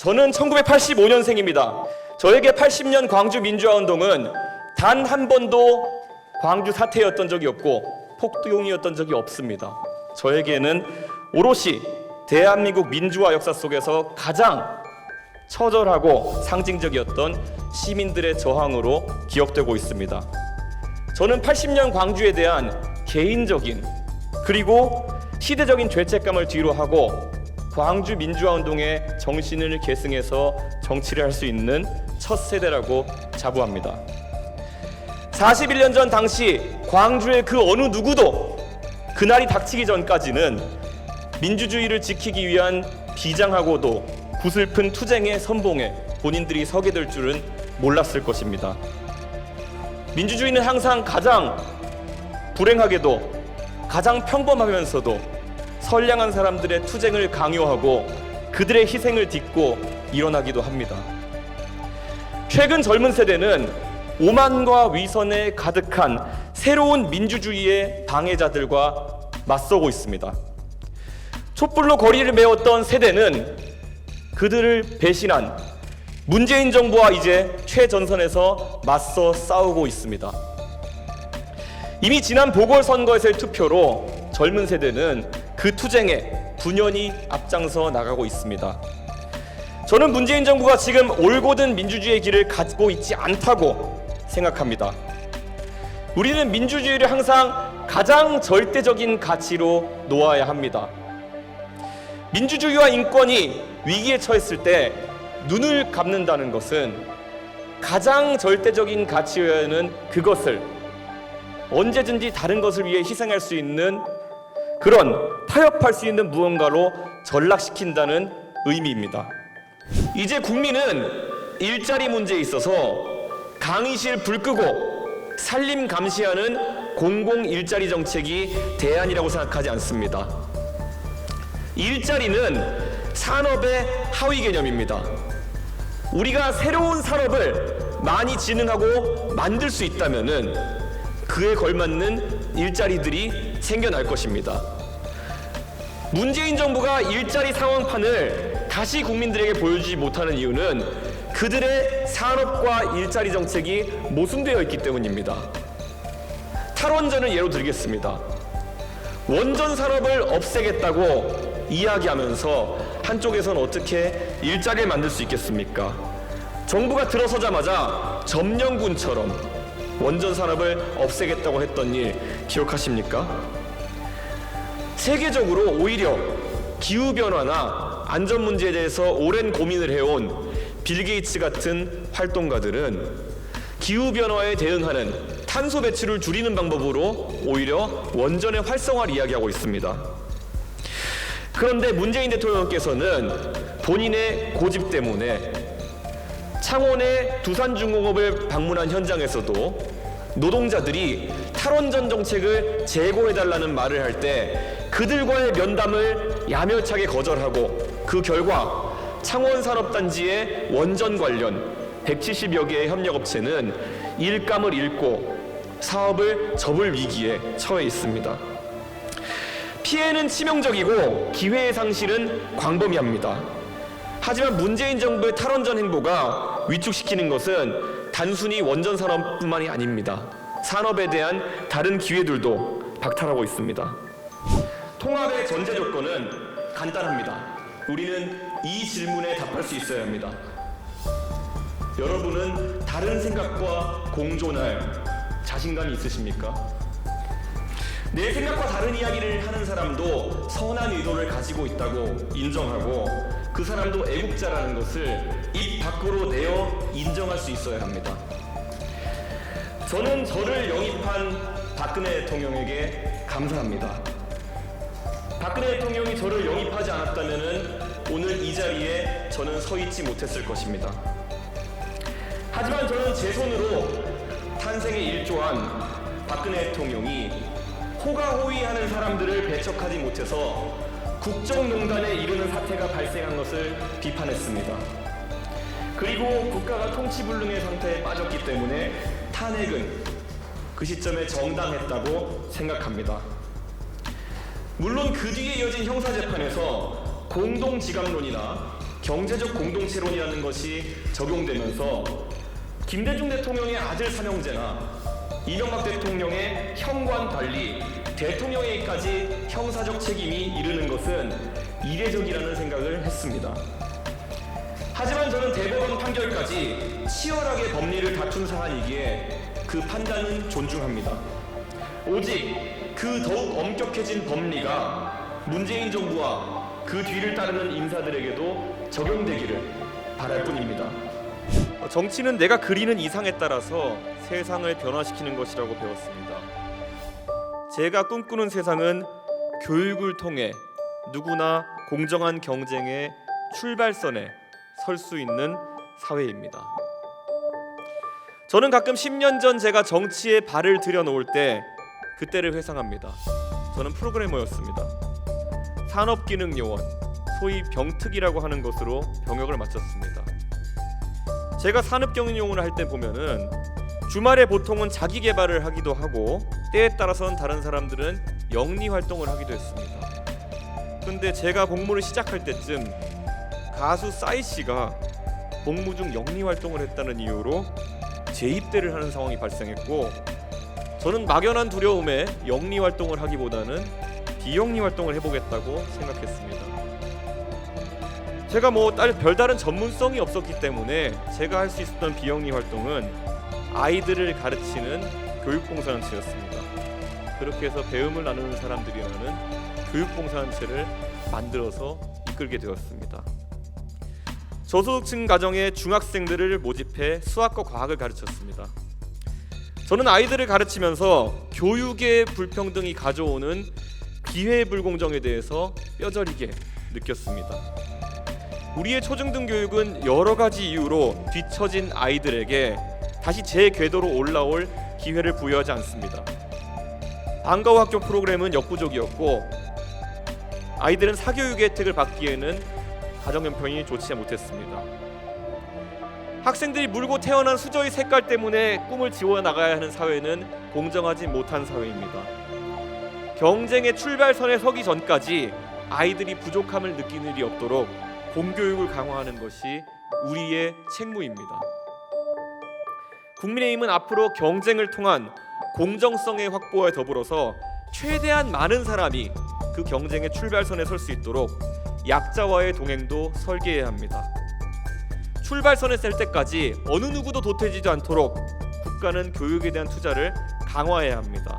저는 1985년생입니다. 저에게 80년 광주 민주화운동은 단 한 번도 광주 사태였던 적이 없고 폭동이었던 적이 없습니다. 저에게는 오롯이 대한민국 민주화 역사 속에서 가장 처절하고 상징적이었던 시민들의 저항으로 기억되고 있습니다. 저는 80년 광주에 대한 개인적인 그리고 시대적인 죄책감을 뒤로 하고 광주 민주화운동의 정신을 계승해서 정치를 할 수 있는 첫 세대라고 자부합니다. 41년 전 당시 광주의 그 어느 누구도 그날이 닥치기 전까지는 민주주의를 지키기 위한 비장하고도 구슬픈 투쟁의 선봉에 본인들이 서게 될 줄은 몰랐을 것입니다. 민주주의는 항상 가장 불행하게도 가장 평범하면서도 선량한 사람들의 투쟁을 강요하고 그들의 희생을 딛고 일어나기도 합니다. 최근 젊은 세대는 오만과 위선에 가득한 새로운 민주주의의 방해자들과 맞서고 있습니다. 촛불로 거리를 메웠던 세대는 그들을 배신한 문재인 정부와 이제 최전선에서 맞서 싸우고 있습니다. 이미 지난 보궐선거에서의 투표로 젊은 세대는 그 투쟁에 분연히 앞장서 나가고 있습니다. 저는 문재인 정부가 지금 올곧은 민주주의의 길을 가고 있지 않다고 생각합니다. 우리는 민주주의를 항상 가장 절대적인 가치로 놓아야 합니다. 민주주의와 인권이 위기에 처했을 때 눈을 감는다는 것은 가장 절대적인 가치여야 하는 그것을 언제든지 다른 것을 위해 희생할 수 있는 그런 타협할 수 있는 무언가로 전락시킨다는 의미입니다. 이제 국민은 일자리 문제에 있어서 강의실 불 끄고 살림 감시하는 공공 일자리 정책이 대안이라고 생각하지 않습니다. 일자리는 산업의 하위 개념입니다. 우리가 새로운 산업을 많이 진흥하고 만들 수 있다면은 그에 걸맞는 일자리들이 생겨날 것입니다. 문재인 정부가 일자리 상황판을 다시 국민들에게 보여주지 못하는 이유는 그들의 산업과 일자리 정책이 모순되어 있기 때문입니다. 탈원전을 예로 들겠습니다. 원전 산업을 없애겠다고 이야기하면서 한쪽에서는 어떻게 일자리를 만들 수 있겠습니까? 정부가 들어서자마자 점령군처럼 원전 산업을 없애겠다고 했던 일 기억하십니까? 세계적으로 오히려 기후변화나 안전 문제에 대해서 오랜 고민을 해온 빌 게이츠 같은 활동가들은 기후변화에 대응하는 탄소 배출을 줄이는 방법으로 오히려 원전의 활성화를 이야기하고 있습니다. 그런데 문재인 대통령께서는 본인의 고집 때문에 창원의 두산중공업을 방문한 현장에서도 노동자들이 탈원전 정책을 재고해달라는 말을 할 때 그들과의 면담을 야멸차게 거절하고 그 결과 창원산업단지의 원전 관련 170여 개의 협력업체는 일감을 잃고 사업을 접을 위기에 처해 있습니다. 피해는 치명적이고 기회의 상실은 광범위합니다. 하지만 문재인 정부의 탈원전 행보가 위축시키는 것은 단순히 원전 산업뿐만이 아닙니다. 산업에 대한 다른 기회들도 박탈하고 있습니다. 통합의 전제 조건은 간단합니다. 우리는 이 질문에 답할 수 있어야 합니다. 여러분은 다른 생각과 공존할 자신감이 있으십니까? 내 생각과 다른 이야기를 하는 사람도 선한 의도를 가지고 있다고 인정하고 그 사람도 애국자라는 것을 입 밖으로 내어 인정할 수 있어야 합니다. 저는 저를 영입한 박근혜 대통령에게 감사합니다. 박근혜 대통령이 저를 영입하지 않았다면 오늘 이 자리에 저는 서 있지 못했을 것입니다. 하지만 저는 제 손으로 탄생에 일조한 박근혜 대통령이 호가호위하는 사람들을 배척하지 못해서 국정농단에 이르는 사태가 발생한 것을 비판했습니다. 그리고 국가가 통치불능의 상태에 빠졌기 때문에 탄핵은 그 시점에 정당했다고 생각합니다. 물론 그 뒤에 이어진 형사재판에서 공동지각론이나 경제적 공동체론이라는 것이 적용되면서 김대중 대통령의 아들 삼형제나 이명박 대통령의 형과는 달리 대통령에게까지 형사적 책임이 이르는 것은 이례적이라는 생각을 했습니다. 하지만 저는 대법원 판결까지 치열하게 법리를 다툰 사안이기에 그 판단은 존중합니다. 오직 그 더욱 엄격해진 법리가 문재인 정부와 그 뒤를 따르는 인사들에게도 적용되기를 바랄 뿐입니다. 정치는 내가 그리는 이상에 따라서 세상을 변화시키는 것이라고 배웠습니다. 제가 꿈꾸는 세상은 교육을 통해 누구나 공정한 경쟁의 출발선에 설 수 있는 사회입니다. 저는 가끔 10년 전 제가 정치에 발을 들여놓을 때 그때를 회상합니다. 저는 프로그래머였습니다. 산업기능요원, 소위 병특이라고 하는 것으로 병역을 마쳤습니다. 제가 산업경영을 할 때 보면은 주말에 보통은 자기 개발을 하기도 하고 때에 따라서는 다른 사람들은 영리 활동을 하기도 했습니다. 근데 제가 복무를 시작할 때쯤 가수 싸이 씨가 복무 중 영리 활동을 했다는 이유로 재입대를 하는 상황이 발생했고, 저는 막연한 두려움에 영리 활동을 하기보다는 비영리 활동을 해보겠다고 생각했습니다. 제가 별다른 전문성이 없었기 때문에 제가 할 수 있었던 비영리 활동은 아이들을 가르치는 교육봉사단체였습니다. 그렇게 해서 배움을 나누는 사람들이라는 교육봉사단체를 만들어서 이끌게 되었습니다. 저소득층 가정의 중학생들을 모집해 수학과 과학을 가르쳤습니다. 저는 아이들을 가르치면서 교육의 불평등이 가져오는 기회 불공정에 대해서 뼈저리게 느꼈습니다. 우리의 초중등 교육은 여러 가지 이유로 뒤처진 아이들에게 다시 제 궤도로 올라올 기회를 부여하지 않습니다. 방과 후 학교 프로그램은 역부족이었고 아이들은 사교육의 혜택을 받기에는 가정 형편이 좋지 못했습니다. 학생들이 물고 태어난 수저의 색깔 때문에 꿈을 지워 나가야 하는 사회는 공정하지 못한 사회입니다. 경쟁의 출발선에 서기 전까지 아이들이 부족함을 느끼는 일이 없도록 공교육을 강화하는 것이 우리의 책무입니다. 국민의힘은 앞으로 경쟁을 통한 공정성의 확보에 더불어서 최대한 많은 사람이 그 경쟁의 출발선에 설 수 있도록 약자와의 동행도 설계해야 합니다. 출발선에 설 때까지 어느 누구도 도태지지 않도록 국가는 교육에 대한 투자를 강화해야 합니다.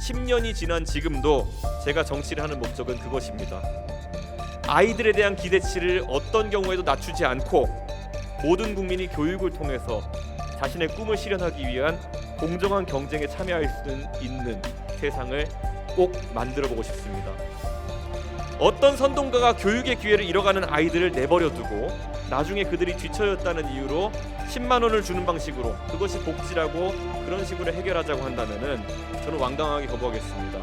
10년이 지난 지금도 제가 정치를 하는 목적은 그것입니다. 아이들에 대한 기대치를 어떤 경우에도 낮추지 않고 모든 국민이 교육을 통해서 자신의 꿈을 실현하기 위한 공정한 경쟁에 참여할 수 있는 세상을 꼭 만들어보고 싶습니다. 어떤 선동가가 교육의 기회를 잃어가는 아이들을 내버려두고 나중에 그들이 뒤처졌다는 이유로 10만 원을 주는 방식으로 그것이 복지라고 그런 식으로 해결하자고 한다면은 저는 완강하게 거부하겠습니다.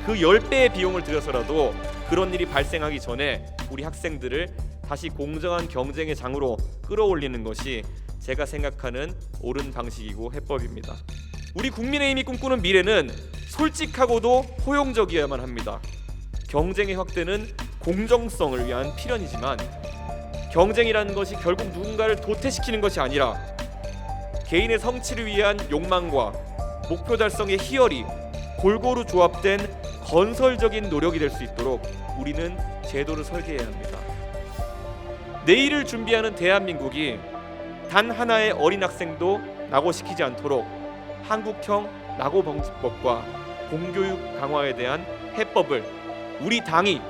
그 10배의 비용을 들여서라도 그런 일이 발생하기 전에 우리 학생들을 다시 공정한 경쟁의 장으로 끌어올리는 것이 제가 생각하는 옳은 방식이고 해법입니다. 우리 국민의힘이 꿈꾸는 미래는 솔직하고도 포용적이어야만 합니다. 경쟁의 확대는 공정성을 위한 필연이지만 경쟁이라는 것이 결국 누군가를 도태시키는 것이 아니라 개인의 성취를 위한 욕망과 목표 달성의 희열이 골고루 조합된 건설적인 노력이 될 수 있도록 우리는 제도를 설계해야 합니다. 내일을 준비하는 대한민국이 단 하나의 어린 학생도 낙오시키지 않도록 한국형 낙오방지법과 공교육 강화에 대한 해법을 우리 당이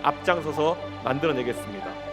앞장서서 만들어내겠습니다.